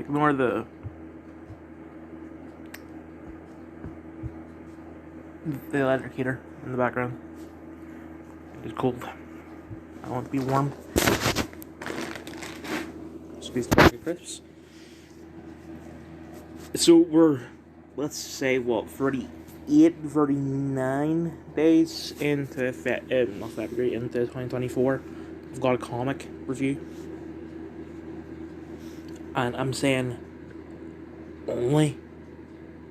Ignore the electric heater in the background. It is cold. I want to be warm. Squeeze the bag of crisps. So we're, let's say, what, 38, 39 days into not February, into 2024. I've got a comic review. And I'm saying only,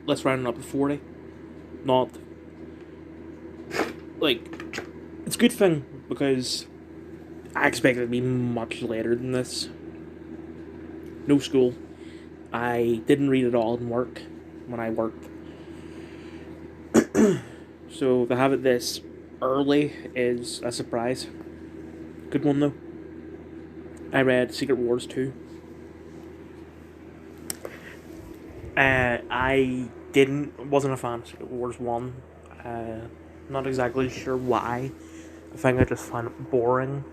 let's round it up to 40. Not, like, it's a good thing because I expected it to be much later than this. No school. I didn't read it all in work when I worked. So to have it this early is a surprise. Good one though. I read Secret Wars 2. I wasn't a fan of Secret Wars 1. Not exactly sure why. I think I just found it boring.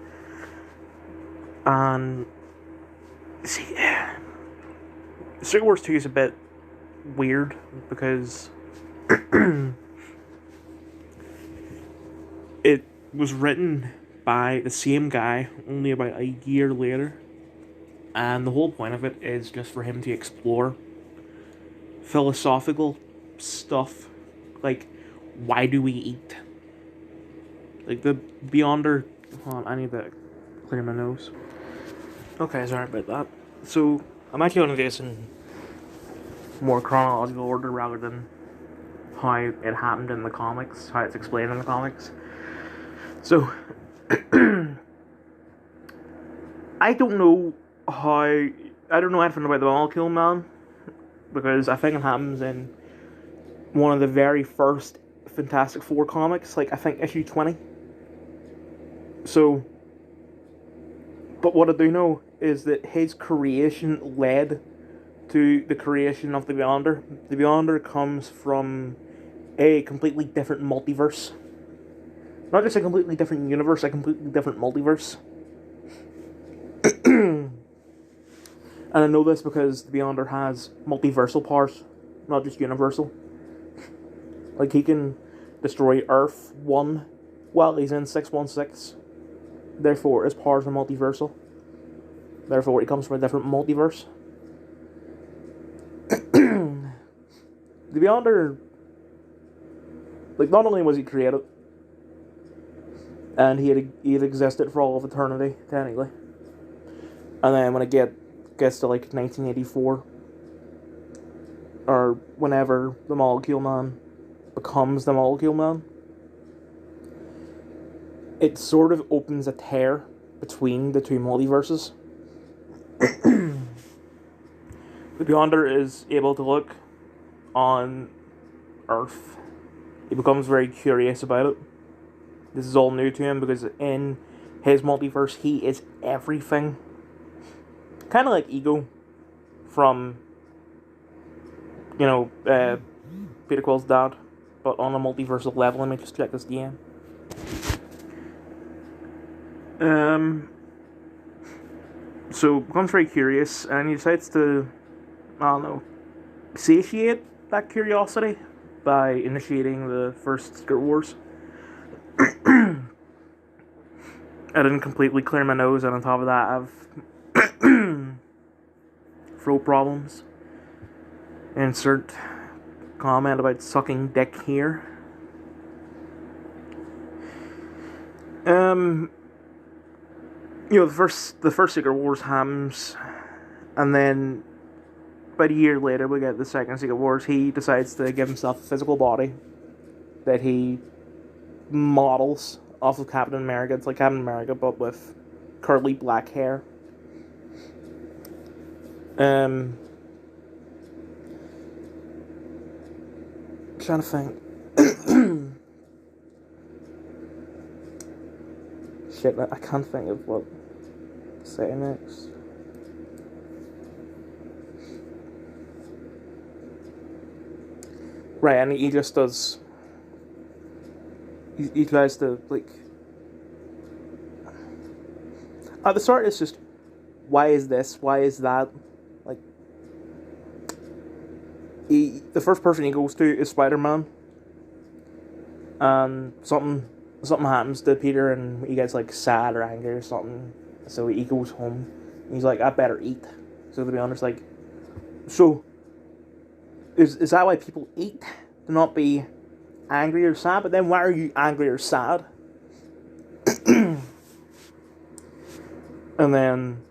And see, Secret Wars 2 is a bit weird because it was written by the same guy only about a year later, and the whole point of it is just for him to explore philosophical stuff, like why do we eat? Like the Beyonder. Hold on, I need to clear my nose. Okay, sorry about that. So I'm actually going to do this in more chronological order rather than how it happened in the comics, how it's explained in the comics. So I don't know anything about the Molecule Man, because I think it happens in one of the very first Fantastic Four comics, like I think issue 20. So, but what I do know is that his creation led to the creation of the Beyonder. The Beyonder comes from a completely different multiverse. Not just a completely different universe, a completely different multiverse. And I know this because the Beyonder has multiversal powers, not just universal. Like, he can destroy Earth 1 while he's in 616. Therefore, his powers are multiversal. Therefore, he comes from a different multiverse. The Beyonder, like, not only was he created, and he had existed for all of eternity, technically. And then when it gets to, like, 1984, or whenever the Molecule Man becomes the Molecule Man, it sort of opens a tear between the two multiverses. The Beyonder is able to look on Earth. He becomes very curious about it. This is all new to him because in his multiverse, he is everything. Kind of like Ego from, Peter Quill's dad, but on a multiversal level. Let me just check this again. So becomes very curious, and he decides to, satiate that curiosity by initiating the first Secret Wars. I didn't completely clear my nose, and on top of that, I've throat problems. Insert comment about sucking dick here. The first Secret Wars happens, and then about a year later we get the second Secret Wars. He decides to give himself a physical body that he models off of Captain America. It's like Captain America, but with curly black hair. Trying to think. Shit, I can't think of what to say next. Right, and he just does. He tries to, like. At the start, it's just, why is this? Why is that? Like, the first person he goes to is Spider-Man, and something happens to Peter, and he gets like sad or angry or something. So he goes home. And he's like, I better eat. So to be honest, like, so is that why people eat? To not be angry or sad? But then why are you angry or sad? And then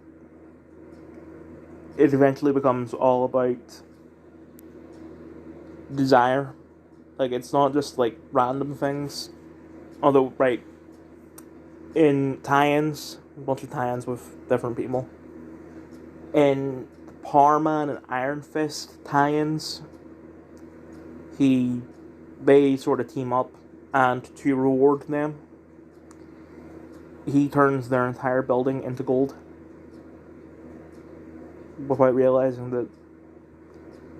it eventually becomes all about desire. Like, it's not just like random things. Although, right, in tie-ins, a bunch of tie-ins with different people. In Power Man and Iron Fist tie-ins, they sort of team up, and to reward them, he turns their entire building into gold without realizing that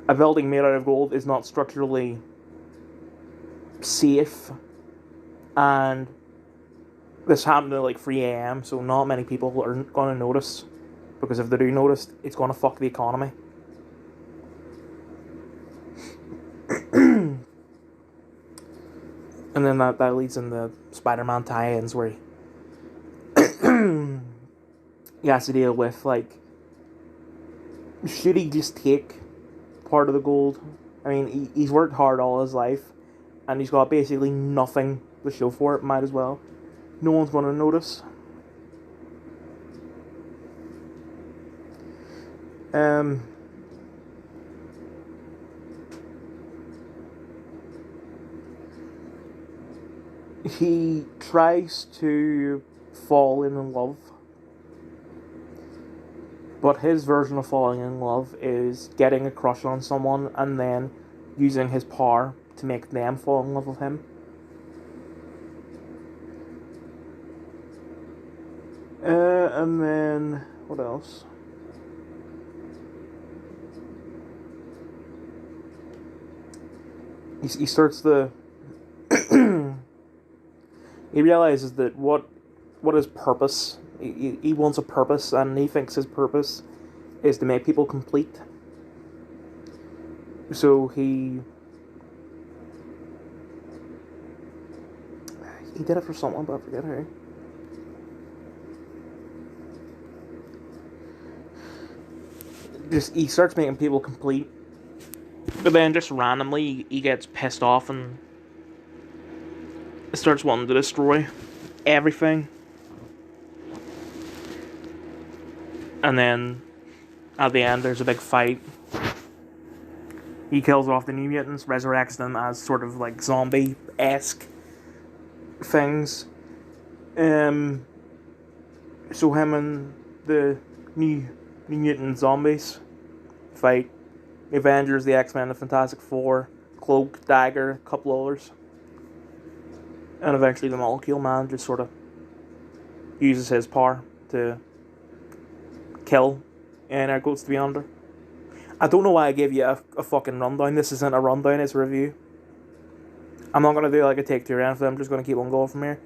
a building made out of gold is not structurally safe, and this happened at like 3 a.m, so not many people are going to notice, because if they do notice, it's going to fuck the economy. And then that leads into Spider-Man tie-ins where he has to deal with, like, should he just take part of the gold? I mean, he's worked hard all his life, and he's got basically nothing to show for it. Might as well. No one's going to notice. He tries to fall in love, but his version of falling in love is getting a crush on someone and then using his power to make them fall in love with him. And then what else? He starts the. He realizes that what is purpose. He wants a purpose, and he thinks his purpose is to make people complete. So he did it for someone, but I forget who. Just he starts making people complete, but then just randomly he gets pissed off and starts wanting to destroy everything. And then at the end there's a big fight. He kills off the New Mutants, resurrects them as sort of like zombie-esque things. So him and the New Mutant zombies fight the Avengers, the X-Men, the Fantastic Four, Cloak, Dagger, a couple others. And eventually the Molecule Man just sort of uses his power to kill and air quotes the Beyonder. I don't know why I gave you a fucking rundown. This isn't a rundown, it's a review. I'm not going to do like a take two or anything. I'm just going to keep on going from here.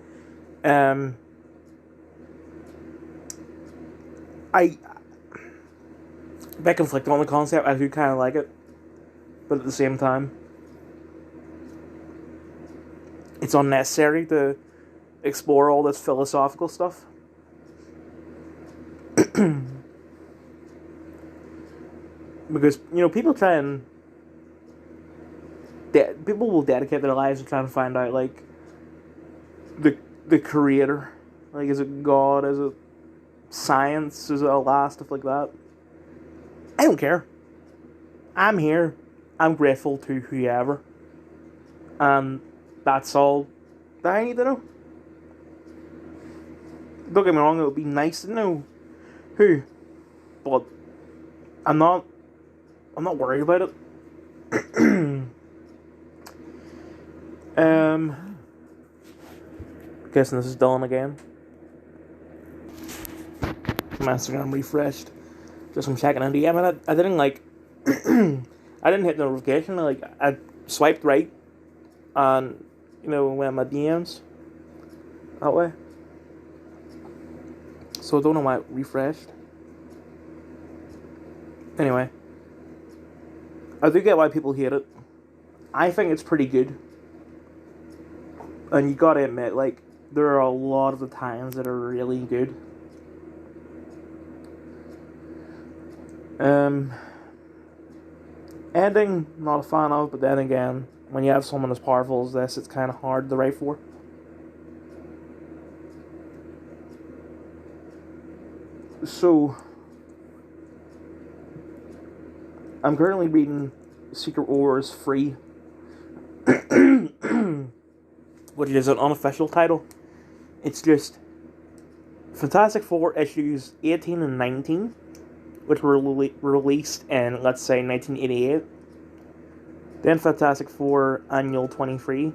I a bit conflicted on the concept. I do kind of like it, but at the same time, it's unnecessary to explore all this philosophical stuff. Because, you know, people try and people will dedicate their lives to trying to find out, like, the creator. Like, is it God? Is it science? Is it Allah? Stuff like that. I don't care. I'm here. I'm grateful to whoever. And that's all that I need to know. Don't get me wrong, it would be nice to know who. But I'm not worried about it. Guessing this is Dylan again. My Instagram refreshed. Just from checking in. Yeah, man, I didn't like. I didn't hit the notification. I swiped right, and you know went my DMs that way. So I don't know why it refreshed. Anyway, I do get why people hate it. I think it's pretty good. And you gotta admit, like, there are a lot of the times that are really good. Ending, not a fan of, but then again, when you have someone as powerful as this, it's kind of hard to write for. So, I'm currently reading Secret Wars 3, which is an unofficial title. It's just Fantastic Four issues 18 and 19, which were released in, let's say, 1988. Then Fantastic Four Annual 23,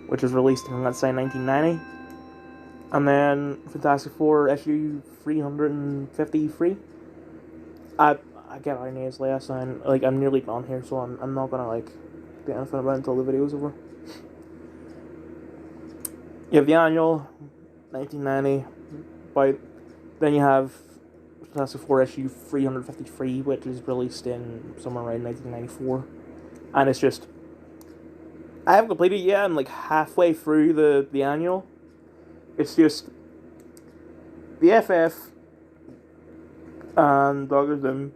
which was released in, let's say, 1990. And then Fantastic Four issue 353. I get our names last, and like I'm nearly done here, so I'm not gonna like do anything about it until the video's over. You have the annual 1990, but then you have Fantastic Four issue 353, which is released in somewhere around 1994, and it's just I haven't completed it yet. I'm like halfway through the annual. It's just the FF and Doctor Doom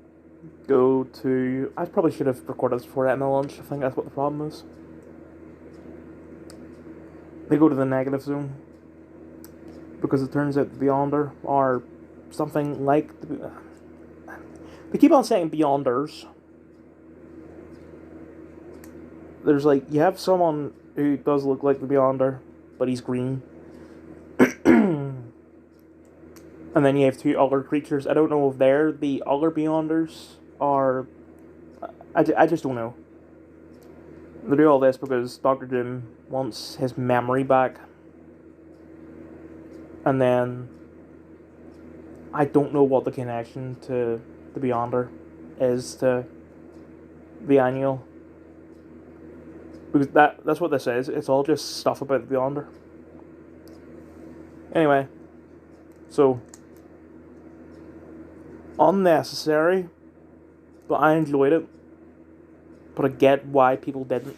go to... I probably should have recorded this before I ate my lunch. I think that's what the problem is. They go to the negative zone. Because it turns out the Beyonder are something like... They keep on saying Beyonders. There's like... You have someone who does look like the Beyonder, but he's green. And then you have two other creatures. I don't know if they're the other Beyonders or... I just don't know. They do all this because Doctor Doom wants his memory back. And then... I don't know what the connection to the Beyonder is to the Annual. Because that's what this is. It's all just stuff about the Beyonder. Anyway. So... unnecessary, but I enjoyed it. But I get why people didn't.